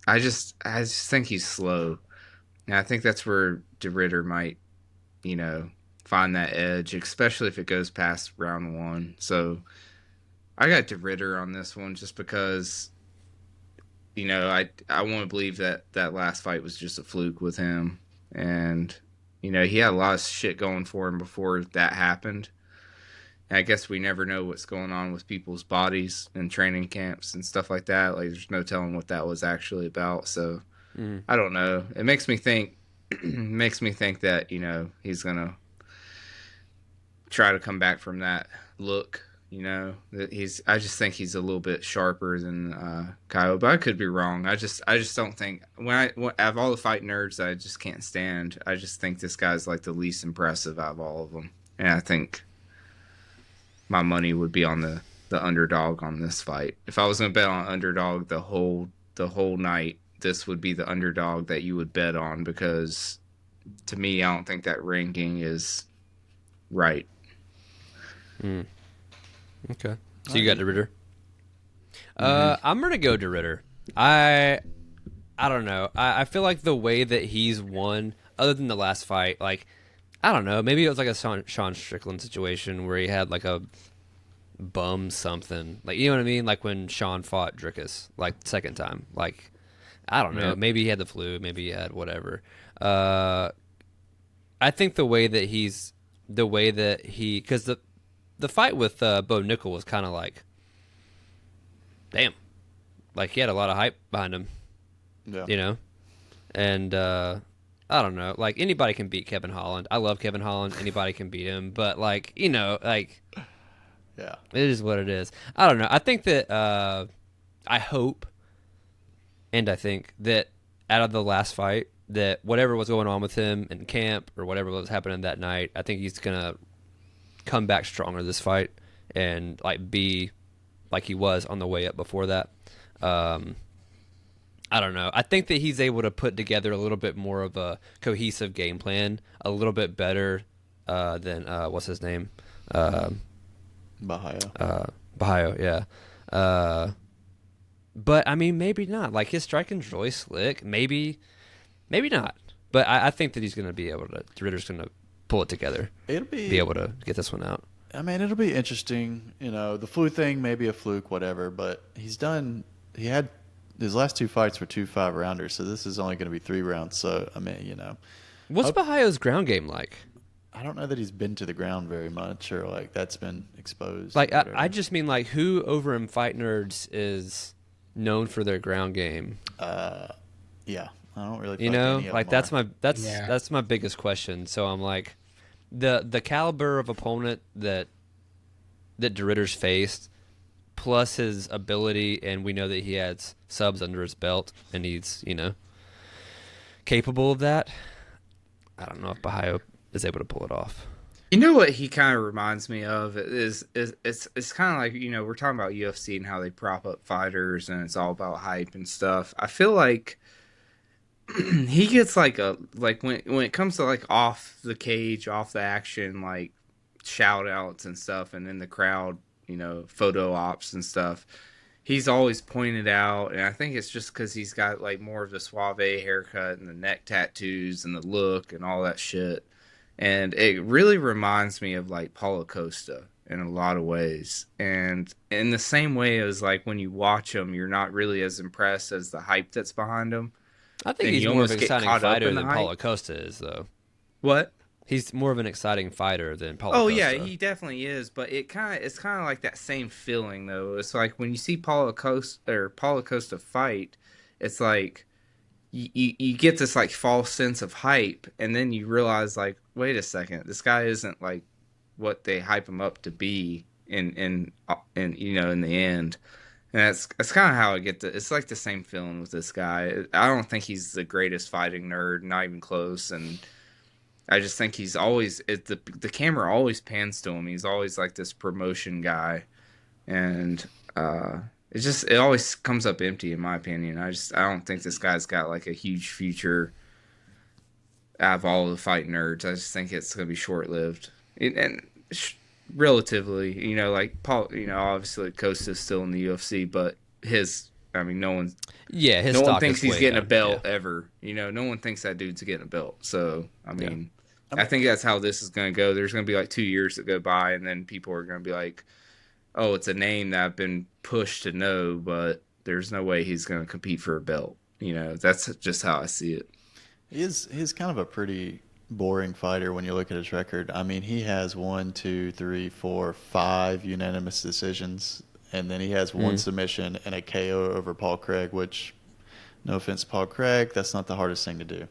I just think he's slow. And I think that's where De Ritter might, find that edge, especially if it goes past round 1. So I got De Ritter on this one just because, I want to believe that last fight was just a fluke with him. And, he had a lot of shit going for him before that happened. And I guess we never know what's going on with people's bodies and training camps and stuff like that. Like, there's no telling what that was actually about. So I don't know. It makes me think that, he's going to try to come back from that look, I just think he's a little bit sharper than Kyle, but I could be wrong. I just don't think out of all the fight nerds I just can't stand, I just think this guy's like the least impressive out of all of them. And I think my money would be on the underdog on this fight. If I was going to bet on underdog the whole night, this would be the underdog that you would bet on, because to me, I don't think that ranking is right. Okay. So you got De Ritter? I'm going to go De Ritter. I don't know. I feel like the way that he's won, other than the last fight, like, I don't know. Maybe it was like a Sean Strickland situation where he had like a bum something. Like, you know what I mean? Like when Sean fought Drickus, like the second time. Like, I don't know. Yep. Maybe he had the flu. Maybe he had whatever. I think the way that because the fight with Bo Nickel was kind of like, damn, like he had a lot of hype behind him. Yeah. And I don't know. Like, anybody can beat Kevin Holland. I love Kevin Holland. Anybody can beat him. But like, like, Yeah. it is what it is. I don't know. I think that I hope. And I think that out of the last fight, that whatever was going on with him in camp or whatever was happening that night, I think he's going to come back stronger this fight and like be like he was on the way up before that. I don't know. I think that he's able to put together a little bit more of a cohesive game plan, a little bit better than what's his name? Bahia. Bahio, yeah. But I mean, maybe not. Like his striking's really slick. Maybe not. But I think that he's going to be able to. Ritter's going to pull it together. It'll be able to get this one out. I mean, it'll be interesting. You know, the flu thing may be a fluke, whatever. But he had his last 2 fights were 2 5-rounders, so this is only going to be 3 rounds. So I mean, you know, what's Bahio's ground game like? I don't know that he's been to the ground very much, or like that's been exposed. Like I just mean like who over in Fight Nerds is known for their ground game? Yeah, I don't really. You know, like that's my biggest question. So I'm like, the caliber of opponent that De Ritter's faced, plus his ability, and we know that he has subs under his belt, and he's capable of that. I don't know if Bahio is able to pull it off. You know what he kind of reminds me of is it's kind of like, we're talking about UFC and how they prop up fighters and it's all about hype and stuff. I feel like he gets like when it comes to like off the cage, off the action, like shout outs and stuff, and in the crowd, photo ops and stuff. He's always pointed out, and I think it's just because he's got like more of the suave haircut and the neck tattoos and the look and all that shit. And it really reminds me of like Paulo Costa in a lot of ways. And in the same way as like when you watch him, you're not really as impressed as the hype that's behind him. I think he's more of an exciting fighter than Paulo Costa is, though. What? He's more of an exciting fighter than Paulo Costa. Oh, yeah, he definitely is. But it's kind of like that same feeling, though. It's like when you see Paulo Costa fight, it's like you get this like false sense of hype, and then you realize like, wait a second, this guy isn't like what they hype him up to be in the end. And that's kind of how I get it's like the same feeling with this guy. I don't think he's the greatest fighting nerd, not even close, and I just think he's always the camera always pans to him. He's always like this promotion guy, and it always comes up empty in my opinion. I don't think this guy's got like a huge future out of all the fight nerds. I just think it's going to be short lived and relatively. Like Paul. Obviously Costa's still in the UFC, but no one thinks he's getting a belt ever. No one thinks that dude's getting a belt. So I think that's how this is going to go. There's going to be like 2 years that go by, and then people are going to be like, oh, it's a name that I've been pushed to know, but there's no way he's going to compete for a belt. That's just how I see it. He's kind of a pretty boring fighter when you look at his record. I mean, he has 1, 2, 3, 4, 5 unanimous decisions, and then he has one submission and a KO over Paul Craig, which, no offense to Paul Craig, that's not the hardest thing to do.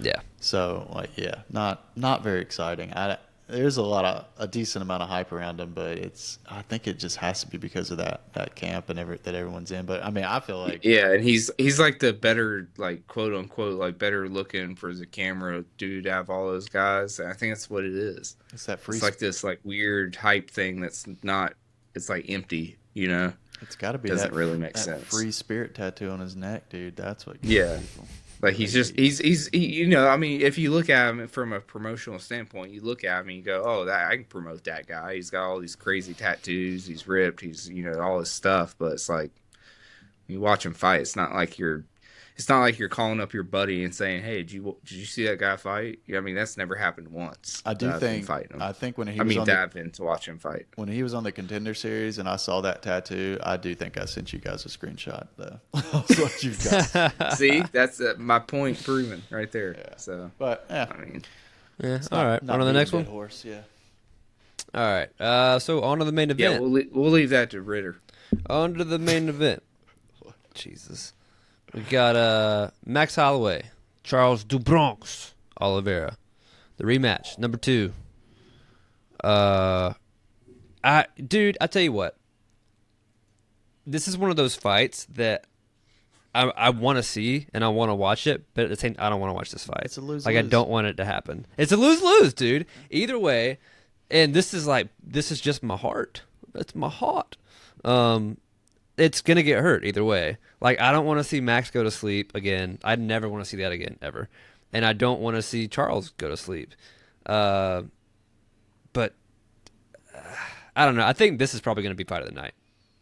Yeah. So, not very exciting. There's a decent amount of hype around him, but I think it just has to be because of that camp and that everyone's in. But I mean, I feel like and he's like the better, like, quote unquote, like better looking for the camera dude out of all those guys. And I think that's what it is. It's that free. It's like this like weird hype thing that's not. It's like empty, It's got to be doesn't really make sense. Free spirit tattoo on his neck, dude. That's what. People. Like he's I mean, if you look at him from a promotional standpoint, you look at him and you go, oh, I can promote that guy. He's got all these crazy tattoos. He's ripped. He's, all his stuff. But it's like, you watch him fight. It's not like you're calling up your buddy and saying, hey, did you see that guy fight? I mean, that's never happened once. I think when he dive in to watch him fight. When he was on the Contender Series and I saw that tattoo, I do think I sent you guys a screenshot. That's what you've got. See, that's my point proven right there. Yeah. So, but yeah, I mean, all right. On to the next one. Horse, yeah. All right. So on to the main event. Yeah, we'll leave that to Ritter. On to the main event. Jesus. We got Max Holloway, Charles Dubronx, Oliveira. The rematch, number 2. I tell you what. This is one of those fights that I want to see and I want to watch it, but at the same, I don't want to watch this fight. It's a lose-lose. Like I don't want it to happen. It's a lose-lose, dude. Either way, and this is just my heart. That's my heart. It's gonna get hurt either way. Like I don't want to see Max go to sleep again. I never want to see that again ever, and I don't want to see Charles go to sleep. but I don't know. I think this is probably going to be fight of the night.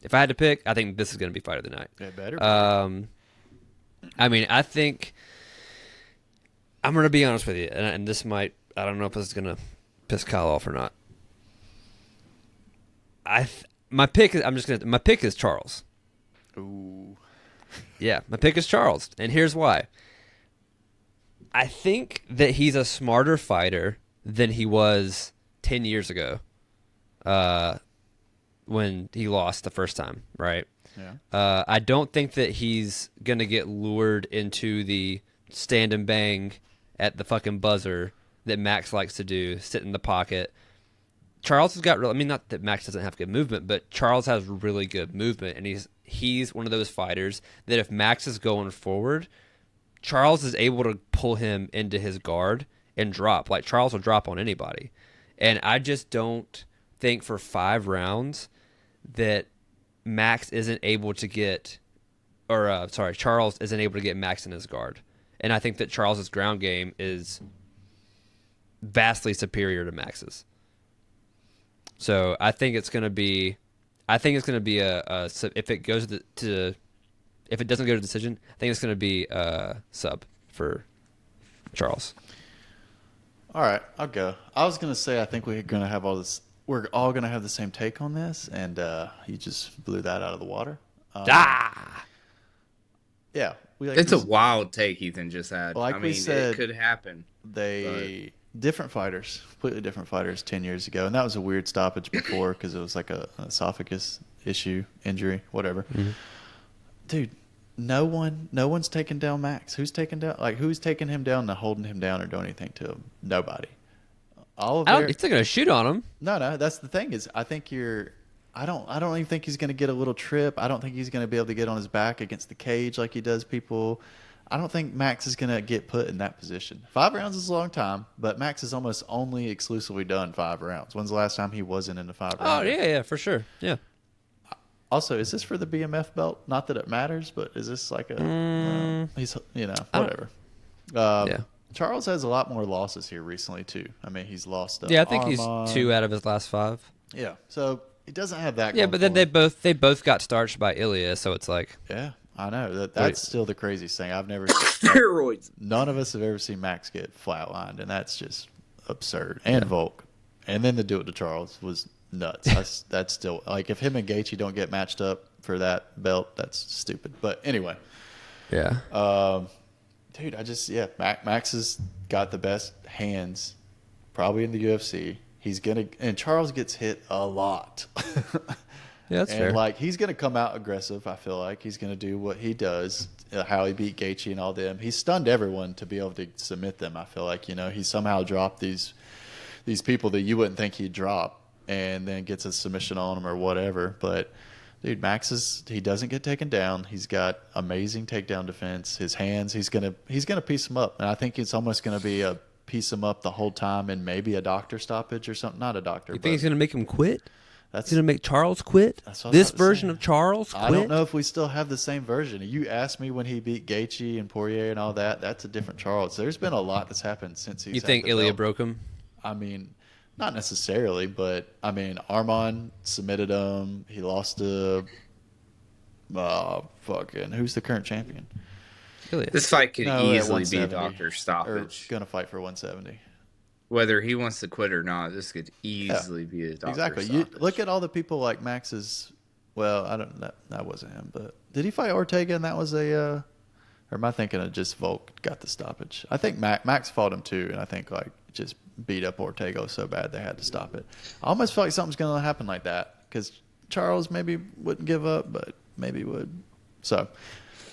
If I had to pick, I think this is going to be fight of the night. Yeah, better. I mean, I think I'm going to be honest with you, and this might, I don't know if this is going to piss Kyle off or not. My pick is Charles. Ooh. Yeah, my pick is Charles, and here's why. I think that he's a smarter fighter than he was 10 years ago when he lost the first time, right? Yeah. I don't think that he's going to get lured into the stand and bang at the fucking buzzer that Max likes to do, sit in the pocket. Charles has got I mean, not that Max doesn't have good movement, but Charles has really good movement, and he's one of those fighters that if Max is going forward, Charles is able to pull him into his guard and drop. Like, Charles will drop on anybody. And I just don't think for 5 rounds that Max isn't able to get, Charles isn't able to get Max in his guard. And I think that Charles's ground game is vastly superior to Max's. So I think it's going to be, if it goes if it doesn't go to decision, I think it's going to be a sub for Charles. All right, I'll go. I was going to say I think we're going to have all this. We're all going to have the same take on this, and you just blew that out of the water. Yeah. It's a wild take Ethan just had. Like I we mean, said, it could happen. Different fighters, completely different fighters 10 years ago. And that was a weird stoppage before because it was like an esophagus issue, injury, whatever. Mm-hmm. Dude, no one's taking down Max. Who's taking him down and holding him down or doing anything to him? Nobody. He's still going to shoot on him. No, that's the thing is I think I don't even think he's going to get a little trip. I don't think he's going to be able to get on his back against the cage like he does people. I don't think Max is going to get put in that position. 5 rounds is a long time, but Max has almost only exclusively done 5 rounds. When's the last time he wasn't in a 5 round? Oh, yeah, for sure. Yeah. Also, is this for the BMF belt? Not that it matters, but is this like he's, whatever. Yeah. Charles has a lot more losses here recently, too. I mean, he's lost I think Armand. he's 2 out of his last 5. Yeah, so he doesn't have that. Yeah, but then they both got starched by Ilya, so it's like. Yeah. I know that's still the craziest thing. I've never steroids. None of us have ever seen Max get flatlined, and that's just absurd. And Volk, and then to do it to Charles was nuts. That's still like if him and Gaethje don't get matched up for that belt, that's stupid. But anyway, yeah, dude, Max has got the best hands probably in the UFC. And Charles gets hit a lot. Yeah, that's fair. Like, he's going to come out aggressive, I feel like. He's going to do what he does, how he beat Gaethje and all them. He stunned everyone to be able to submit them, I feel like. He somehow dropped these people that you wouldn't think he'd drop and then gets a submission on them or whatever. But, dude, he doesn't get taken down. He's got amazing takedown defense. His hands, he's going to piece them up. And I think it's almost going to be a piece him up the whole time and maybe a doctor stoppage or something. Not a doctor. You think he's going to make him quit? That's going to make Charles quit? This version of Charles quit? I don't know if we still have the same version. You asked me when he beat Gaethje and Poirier and all that. That's a different Charles. There's been a lot that's happened since he's You think Ilya broke him? I mean, not necessarily, but, I mean, Armand submitted him. He lost to who's the current champion? Ilya. This fight could easily be a doctor stoppage. Going to fight for 170. Whether he wants to quit or not, this could easily be a doctor Exactly. stoppage. Look at all the people like Max's. Well, I don't. That wasn't him, but did he fight Ortega? And that was or am I thinking of just Volk got the stoppage? I think Max fought him too, and I think like just beat up Ortega so bad they had to stop it. I almost felt like something's going to happen like that because Charles maybe wouldn't give up, but maybe would. So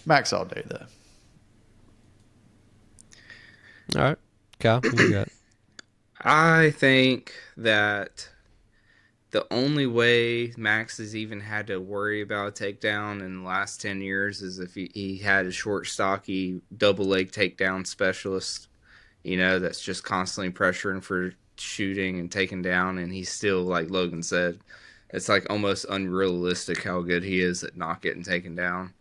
Max all day though. All right, Kyle, what you got? I think that the only way Max has even had to worry about a takedown in the last 10 years is if he had a short, stocky, double leg takedown specialist, that's just constantly pressuring for shooting and taking down. And he's still, like Logan said, it's like almost unrealistic how good he is at not getting taken down.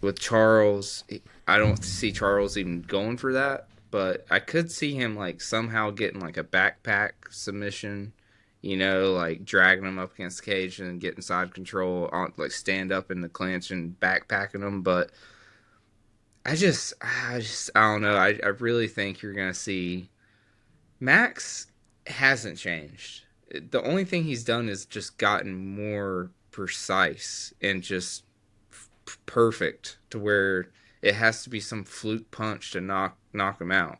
With Charles, I don't see Charles even going for that. but I could see him like somehow getting like a backpack submission, like dragging him up against the cage and getting side control, on like stand up in the clinch and backpacking him. But I don't know. I really think you're gonna see Max hasn't changed. The only thing he's done is just gotten more precise and just perfect to where it has to be some fluke punch to knock him out.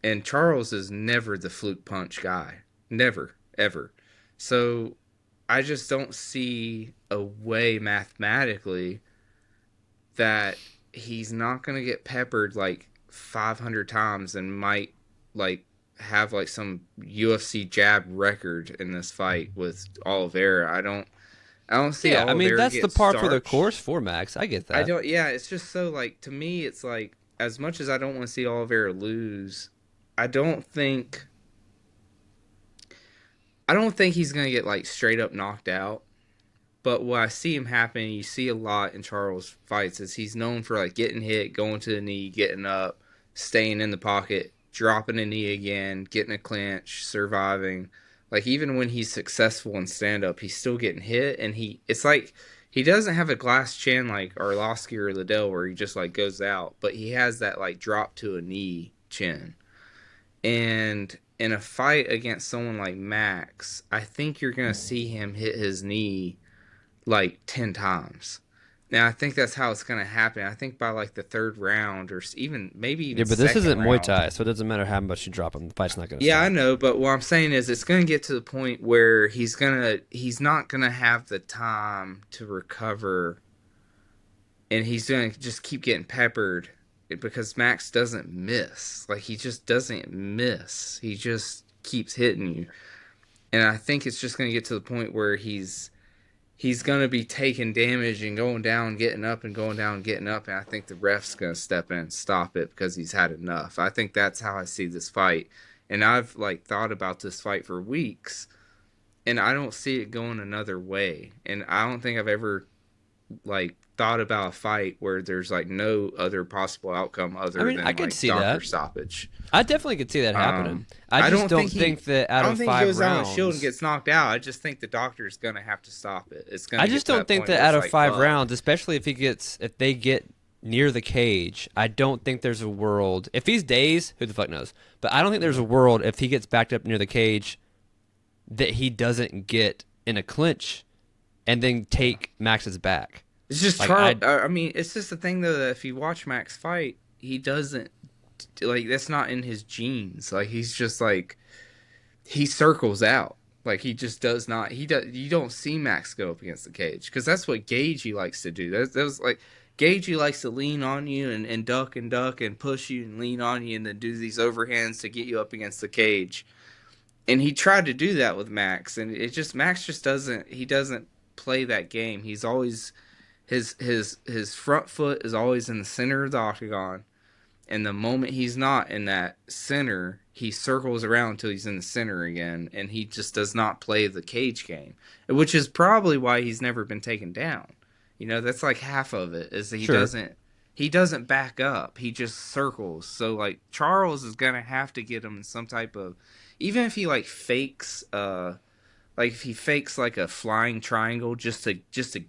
And Charles is never the fluke punch guy. Never, ever. So I just don't see a way mathematically that he's not going to get peppered like 500 times and might like have like some UFC jab record in this fight with Oliveira. I don't see Yeah, I mean Oliveira that's the get par for the starched. course for Max. I get that. I don't. Yeah, it's just so like to me, it's like as much as I don't want to see Oliveira lose, I don't think. I don't think he's gonna get like straight up knocked out. But what I see him happen, you see a lot in Charles fights, is he's known for like getting hit, going to the knee, getting up, staying in the pocket, dropping a knee again, getting a clinch, surviving. Like even when he's successful in stand up, he's still getting hit, and it's like he doesn't have a glass chin like Arlovsky or Liddell where he just like goes out, but he has that like drop to a knee chin. And in a fight against someone like Max, I think you're gonna see him hit his knee like 10 times. Now I think that's how it's going to happen. I think by like the third round or even maybe even Yeah, but this second isn't Muay round. Thai, so it doesn't matter how much you drop him. The fight's not going to Yeah, I stop. know, but what I'm saying is it's going to get to the point where he's not going to have the time to recover, and he's going to just keep getting peppered because Max doesn't miss. Like he just doesn't miss. He just keeps hitting you. And I think it's just going to get to the point where he's going to be taking damage and going down, getting up, and going down, getting up. And I think the ref's going to step in and stop it because he's had enough. I think that's how I see this fight. And I've like thought about this fight for weeks, and I don't see it going another way. And I don't think I've ever like thought about a fight where there's like no other possible outcome other I mean, than I could like see doctor that. stoppage. I definitely could see that happening. I just don't think that I out don't of think he 5 goes down the shield and rounds. gets knocked out. I just think the doctor's gonna have to stop it. It's gonna. I get just to don't think point that where out it's of like, 5 fuck. rounds, especially if they get near the cage, I don't think there's a world. If he's dazed, who the fuck knows? But I don't think there's a world if he gets backed up near the cage that he doesn't get in a clinch and then take Max's back. It's just Like Charles. I mean, it's just the thing though that if you watch Max fight, he doesn't like that's not in his genes. Like he's just like he circles out. Like he just does not. He does. You don't see Max go up against the cage because that's what Gagey likes to do. That was like Gagey likes to lean on you and duck and push you and lean on you and then do these overhands to get you up against the cage. And he tried to do that with Max, and it just Max just doesn't. He doesn't play that game. He's always his front foot is always in the center of the octagon, and the moment he's not in that center, he circles around until he's in the center again, and he just does not play the cage game, which is probably why he's never been taken down. That's like half of it is that Sure. he doesn't back up. He just circles. So like Charles is gonna have to get him in some type of, even if he like fakes like if he fakes like a flying triangle just to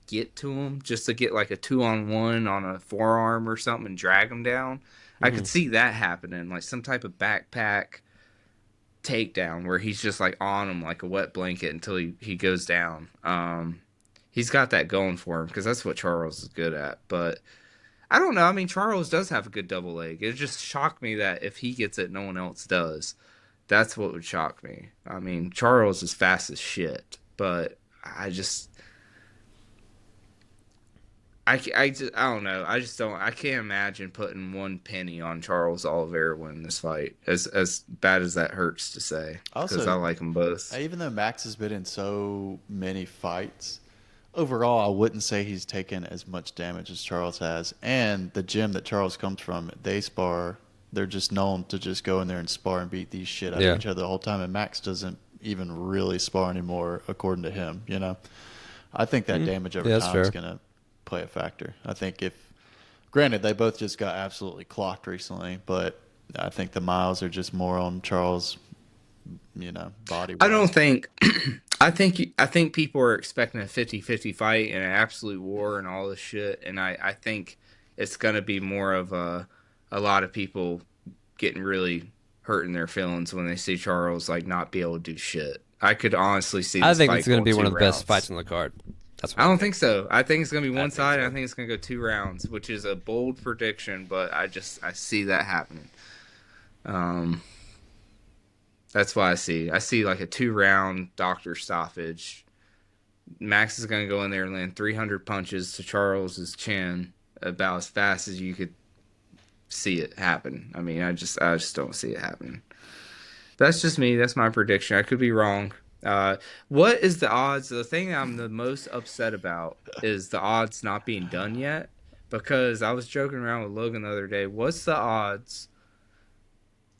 get to him, just to get like a 2-on-1 on a forearm or something and drag him down. I could see that happening, like some type of backpack takedown where he's just like on him like a wet blanket until he goes down. He's got that going for him because that's what Charles is good at. But I don't know. I mean, Charles does have a good double leg. It just shocked me that if he gets it, no one else does. That's what would shock me. I mean, Charles is fast as shit, but I don't know. I just don't. I can't imagine putting one penny on Charles Oliveira winning this fight. As bad as that hurts to say, because I like them both. Even though Max has been in so many fights, overall, I wouldn't say he's taken as much damage as Charles has. And the gym that Charles comes from, they spar. They're just known to just go in there and spar and beat these shit out of each other the whole time. And Max doesn't even really spar anymore, according to him. I think that damage over time is going to play a factor. I think granted, they both just got absolutely clocked recently, but I think the miles are just more on Charles, body. I don't think. I think people are expecting a 50-50 fight and an absolute war and all this shit, and I think it's gonna be more of a lot of people getting really hurting their feelings when they see Charles like not be able to do shit. I could honestly see. I This think fight it's going to going be one two of the best rounds. fights on the card. That's what I don't think so. I think it's gonna be one think side. so. I think it's gonna go 2 rounds, which is a bold prediction, but I see that happening. That's why I see like a 2-round doctor stoppage. Max is gonna go in there and land 300 punches to Charles's chin about as fast as you could see it happen. I mean, I just don't see it happening. That's just me. That's my prediction. I could be wrong. What is the odds? The thing I'm the most upset about is the odds not being done yet. Because I was joking around with Logan the other day. What's the odds?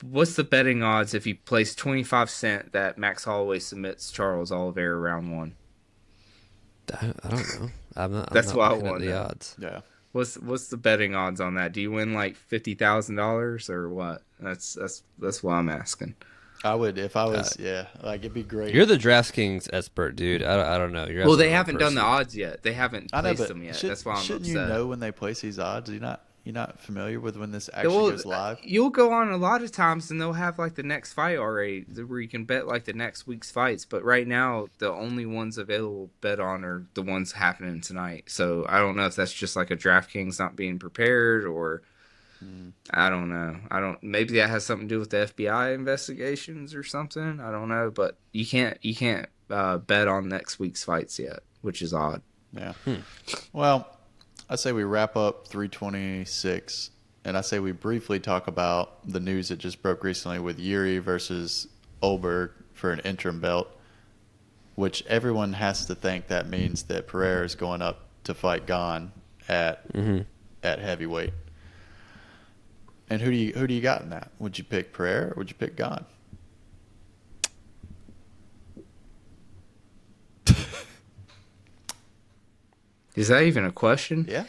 What's the betting odds if you place 25 cent that Max Holloway submits Charles Oliveira round 1? I don't know. That's I'm what not I looking at want. the odds. Yeah. What's the betting odds on that? Do you win like $50,000 or what? That's what I'm asking. I would if I was. Like it'd be great. You're the DraftKings expert, dude. I don't know. You're Well, asking they the wrong haven't done the person. odds yet. They haven't I know, placed but them yet. That's why I'm shouldn't upset. you know when they place these odds? You're not familiar with when this actually goes live? You'll go on a lot of times and they'll have like the next fight already where you can bet like the next week's fights. But right now, the only ones available to bet on are the ones happening tonight. So I don't know if that's just like a DraftKings not being prepared or I don't know. Maybe that has something to do with the FBI investigations or something. I don't know. But you can't bet on next week's fights yet, which is odd. Yeah. Well, I say we wrap up 326, and I say we briefly talk about the news that just broke recently with Yuri versus Olberg for an interim belt, which everyone has to think that means that Pereira is going up to fight Gon at heavyweight. And who do you got in that? Would you pick Pereira or would you pick Gon? Is that even a question? Yeah.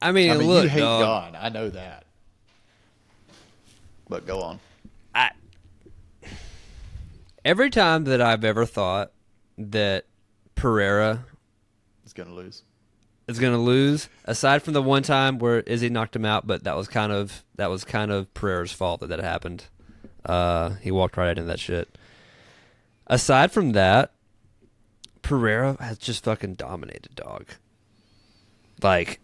I mean, you look, hate dog. Gon. I know that. But go on. Every time that I've ever thought that Pereira He's going to lose. is going to lose, aside from the one time where Izzy knocked him out, but that was kind of Pereira's fault that happened. He walked right into that shit. Aside from that, Pereira has just fucking dominated, dog. Like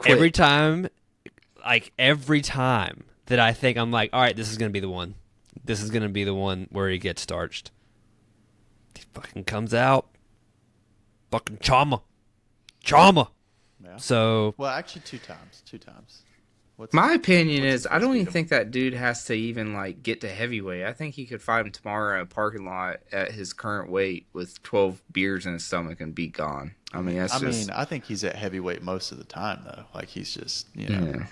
every time that I think I'm like, all right, this is gonna be the one. This is gonna be the one where he gets starched. He fucking comes out, fucking trauma. Yeah. So Well, actually, two times. My opinion is, I don't speed even him? think that dude has to even like get to heavyweight. I think he could fight him tomorrow in a parking lot at his current weight with 12 beers in his stomach and be gone. I mean, I think he's at heavyweight most of the time, though. Like he's just,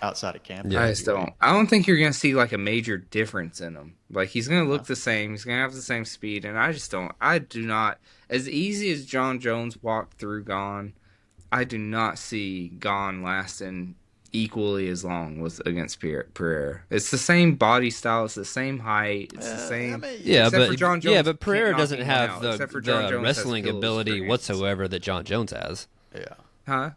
outside of camp. I just don't. I don't think you're gonna see like a major difference in him. Like he's gonna look the same. He's gonna have the same speed, and I just don't. I do not. As easy as John Jones walked through Gon, I do not see Gon lasting equally as long against Pereira. It's the same body style. It's the same height. It's the same. But Pereira doesn't have the wrestling ability experience. whatsoever that John Jones has. Yeah. Huh?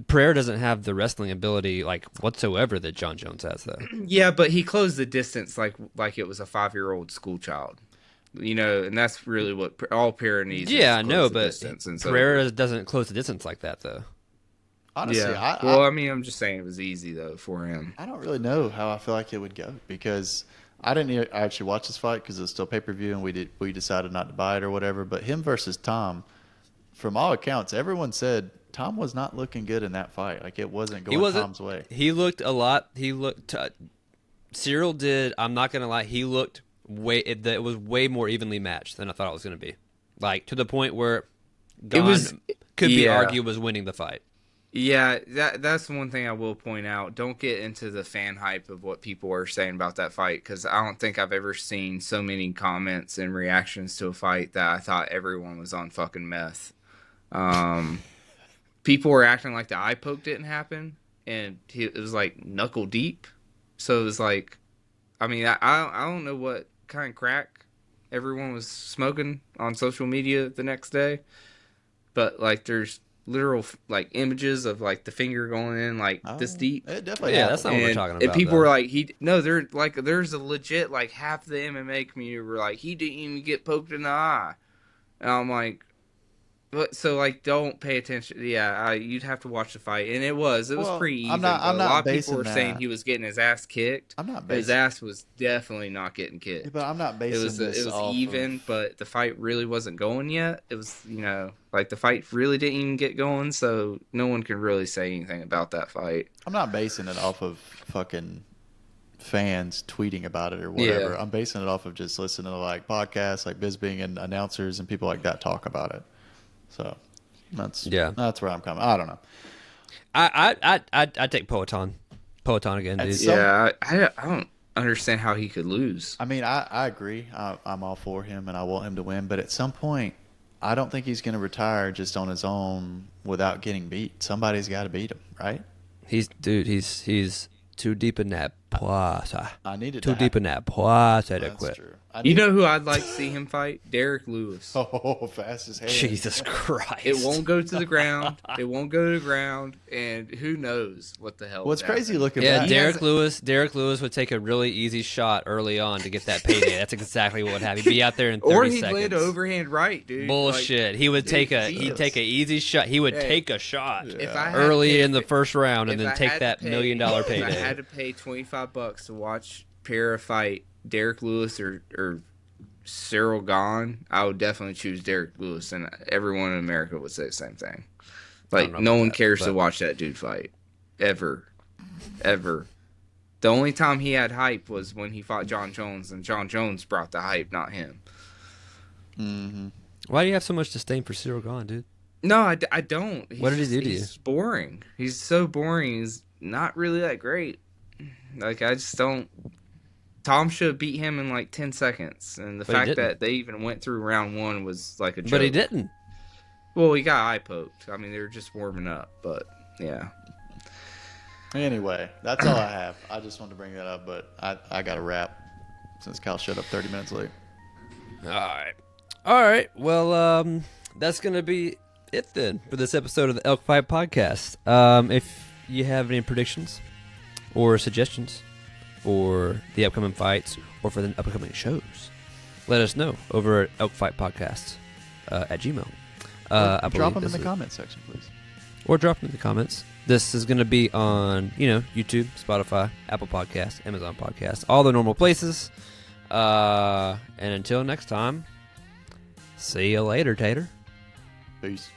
Pereira doesn't have the wrestling ability like whatsoever that John Jones has, though. Yeah, but he closed the distance like it was a 5-year-old school child. And that's really what all Pereira needs. Yeah, I is know, close the but distance, and so Pereira doesn't close the distance like that, though. Honestly, yeah. I'm just saying it was easy though for him. I don't really know how I feel like it would go because I didn't actually watch this fight because it was still pay-per-view and we decided not to buy it or whatever. But him versus Tom, from all accounts, everyone said Tom was not looking good in that fight. Like it wasn't going Tom's way. He looked a lot. Cyril did. I'm not gonna lie. He looked it was way more evenly matched than I thought it was gonna be. Like to the point where Gon could be argued was winning the fight. Yeah, that's one thing I will point out. Don't get into the fan hype of what people are saying about that fight because I don't think I've ever seen so many comments and reactions to a fight that I thought everyone was on fucking meth. People were acting like the eye poke didn't happen, and it was like knuckle deep. So it was like, I mean, I don't know what kind of crack everyone was smoking on social media the next day, but like there's literal like images of like the finger going in like this deep. It Well, definitely yeah, happened. that's not what we're talking And about. people though. were like, they're like, there's a legit like half the MMA community were like, he didn't even get poked in the eye, and I'm like, but so like, don't pay attention. Yeah, you'd have to watch the fight, and it was Well, pretty even. I'm not. But I'm a not lot of people basing were saying that. he was getting his ass kicked. I'm not His basing. ass was definitely not getting Yeah, kicked. but I'm not It basing was this off even, of. but the fight really wasn't going yet. It was, like the fight really didn't even get going, so no one can really say anything about that fight. I'm not basing it off of fucking fans tweeting about it or whatever. Yeah. I'm basing it off of just listening to like podcasts like Bisbing and announcers and people like that talk about it. So that's where I'm coming. I don't know. I take Poetan again, dude. Yeah, I don't understand how he could lose. I mean, I agree. I'm all for him and I want him to win. But at some point, I don't think he's going to retire just on his own without getting beat. Somebody's got to beat him, right? He's too deep in that puasa. I needed Too deep in that puasa to That's quit. true. You know who I'd like to see him fight? Derek Lewis. Oh, fast as hell. Jesus Christ! It won't go to the ground. It won't go to the ground, and who knows what the hell. What's would crazy happen. looking Yeah, back. Derek Lewis would take a really easy shot early on to get that payday. That's exactly what would happen. He'd be out there in 30 Or he'd seconds. land overhand right, dude. Bullshit. Like, He would take a Jesus. easy shot. He would Hey, take a shot If I had to early pay- in the first round and if then I take had that to pay- $1 million If I payday. had to pay $25 to watch Para fight Derek Lewis or Cyril Gahn, I would definitely choose Derek Lewis, and everyone in America would say the same thing. Like, know no about one that, cares to but- watch that dude fight. Ever. The only time he had hype was when he fought John Jones, and John Jones brought the hype, not him. Mm-hmm. Why do you have so much disdain for Cyril Gahn, dude? No, I don't. What did he do to you? He's boring. He's so boring. He's not really that great. Like, I just don't... Tom should have beat him in like 10 seconds. And the But he fact didn't. that they even went through round one was like a joke. But he didn't. Well, he got eye poked. I mean, they were just warming up. But, yeah. Anyway, that's all I have. I just wanted to bring that up, but I got to wrap since Kyle showed up 30 minutes late. All right. Well, that's going to be it then for this episode of the Elk Fight Podcast. If you have any predictions or suggestions for the upcoming fights or for the upcoming shows, let us know over at Elk Fight Podcast at Gmail. I Drop believe them in this the is- comment section, please. Or drop them in the comments. This is going to be on, YouTube, Spotify, Apple Podcasts, Amazon Podcasts, all the normal places. And until next time, see you later, Tater. Peace.